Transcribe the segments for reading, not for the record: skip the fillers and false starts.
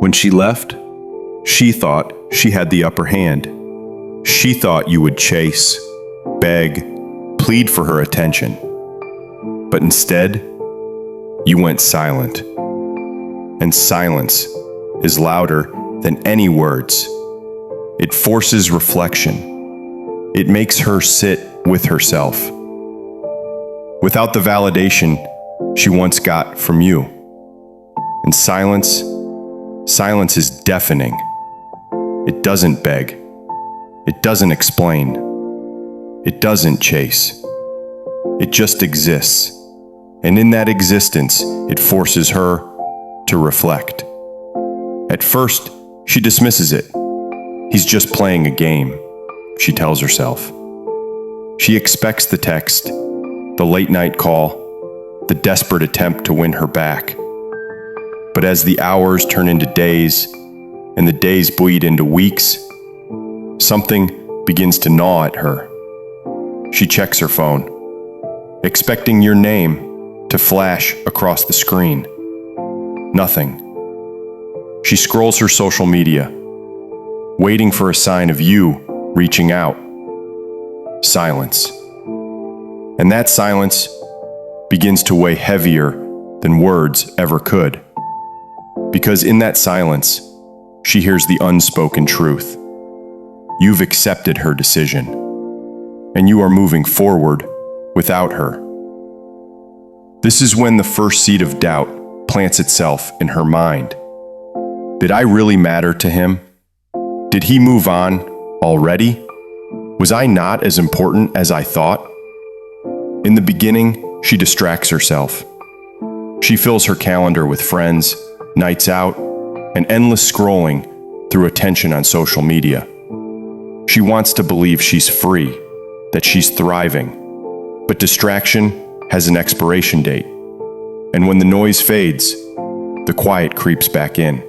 When she left, she thought she had the upper hand. She thought you would chase, beg, plead for her attention. But instead, you went silent. And silence is louder than any words. It forces reflection. It makes her sit with herself. Without the validation she once got from you. And silence is deafening. It doesn't beg. It doesn't explain. It doesn't chase. It just exists. And in that existence, it forces her to reflect. At first, she dismisses it. He's just playing a game, she tells herself. She expects the text, the late-night call, the desperate attempt to win her back. But as the hours turn into days, and the days bleed into weeks, something begins to gnaw at her. She checks her phone, expecting your name to flash across the screen. Nothing. She scrolls her social media, waiting for a sign of you reaching out. Silence. And that silence begins to weigh heavier than words ever could. Because in that silence, she hears the unspoken truth. You've accepted her decision, and you are moving forward without her. This is when the first seed of doubt plants itself in her mind. Did I really matter to him? Did he move on already? Was I not as important as I thought? In the beginning, she distracts herself. She fills her calendar with friends, nights out, and endless scrolling through attention on social media. She wants to believe she's free, that she's thriving. But distraction has an expiration date. And when the noise fades, the quiet creeps back in.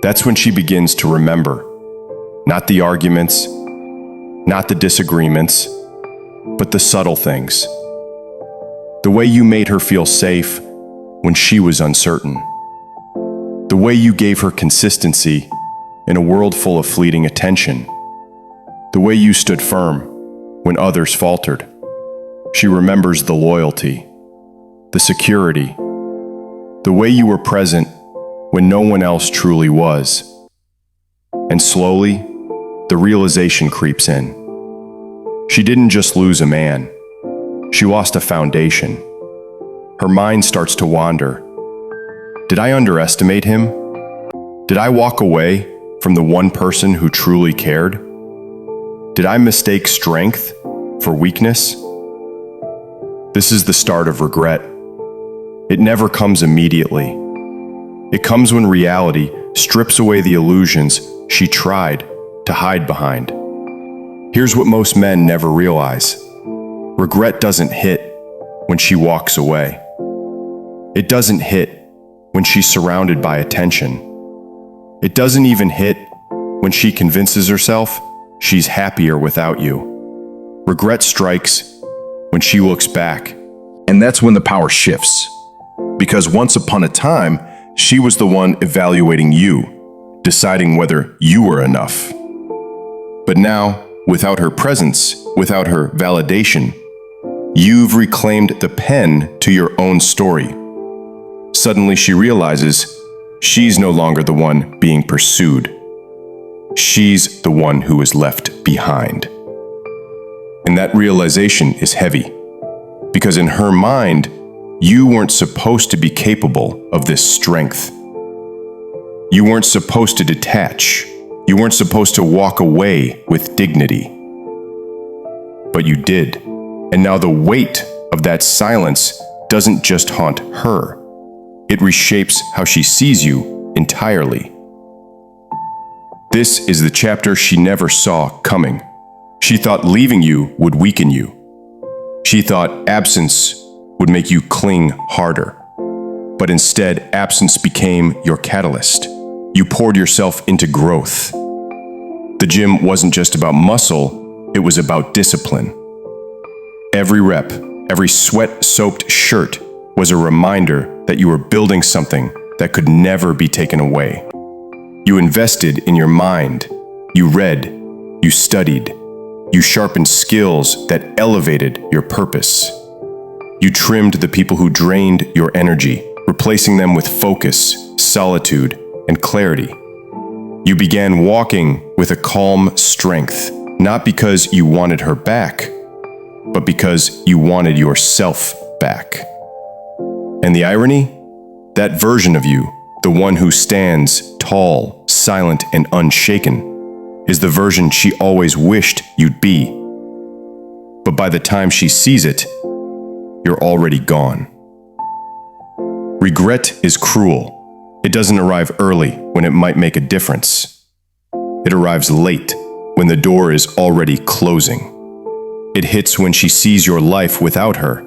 That's when she begins to remember. Not the arguments, not the disagreements, but the subtle things. The way you made her feel safe when she was uncertain. The way you gave her consistency in a world full of fleeting attention. The way you stood firm when others faltered. She remembers the loyalty, the security, the way you were present when no one else truly was. And slowly, the realization creeps in. She didn't just lose a man. She lost a foundation. Her mind starts to wander. Did I underestimate him? Did I walk away from the one person who truly cared? Did I mistake strength for weakness? This is the start of regret. It never comes immediately. It comes when reality strips away the illusions she tried to hide behind. Here's what most men never realize. Regret doesn't hit when she walks away. It doesn't hit when she's surrounded by attention. It doesn't even hit when she convinces herself she's happier without you. Regret strikes when she looks back. And that's when the power shifts. Because once upon a time, she was the one evaluating you, deciding whether you were enough. But now, without her presence, without her validation, you've reclaimed the pen to your own story. Suddenly she realizes she's no longer the one being pursued. She's the one who is left behind. And that realization is heavy, because in her mind, you weren't supposed to be capable of this strength. You weren't supposed to detach. You weren't supposed to walk away with dignity. But you did. And now the weight of that silence doesn't just haunt her. It reshapes how she sees you entirely. This is the chapter she never saw coming. She thought leaving you would weaken you. She thought absence would make you cling harder. But instead, absence became your catalyst. You poured yourself into growth. The gym wasn't just about muscle, it was about discipline. Every rep, every sweat-soaked shirt was a reminder that you were building something that could never be taken away. You invested in your mind. You read. You studied. You sharpened skills that elevated your purpose. You trimmed the people who drained your energy, replacing them with focus, solitude, and clarity. You began walking with a calm strength, not because you wanted her back, but because you wanted yourself back. And the irony? That version of you, the one who stands tall, silent, and unshaken, is the version she always wished you'd be. But by the time she sees it, you're already gone. Regret is cruel. It doesn't arrive early when it might make a difference. It arrives late when the door is already closing. It hits when she sees your life without her,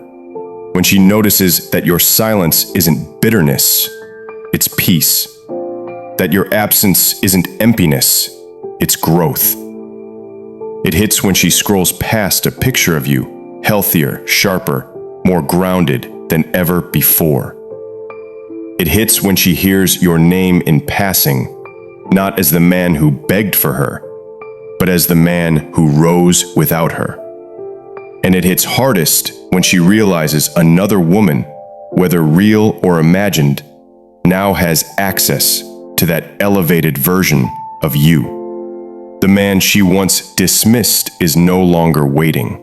when she notices that your silence isn't bitterness, it's peace, that your absence isn't emptiness, it's growth. It hits when she scrolls past a picture of you, healthier, sharper, more grounded than ever before. It hits when she hears your name in passing, not as the man who begged for her, but as the man who rose without her. And it hits hardest when she realizes another woman, whether real or imagined, now has access to that elevated version of you. The man she once dismissed is no longer waiting.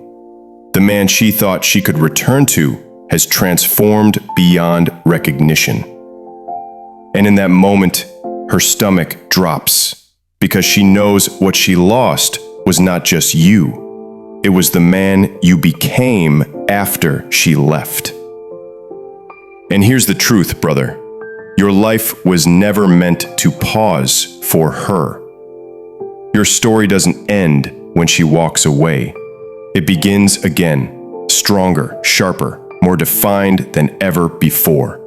The man she thought she could return to has transformed beyond recognition. And in that moment, her stomach drops because she knows what she lost was not just you. It was the man you became after she left. And here's the truth, brother. Your life was never meant to pause for her. Your story doesn't end when she walks away. It begins again, stronger, sharper, more defined than ever before.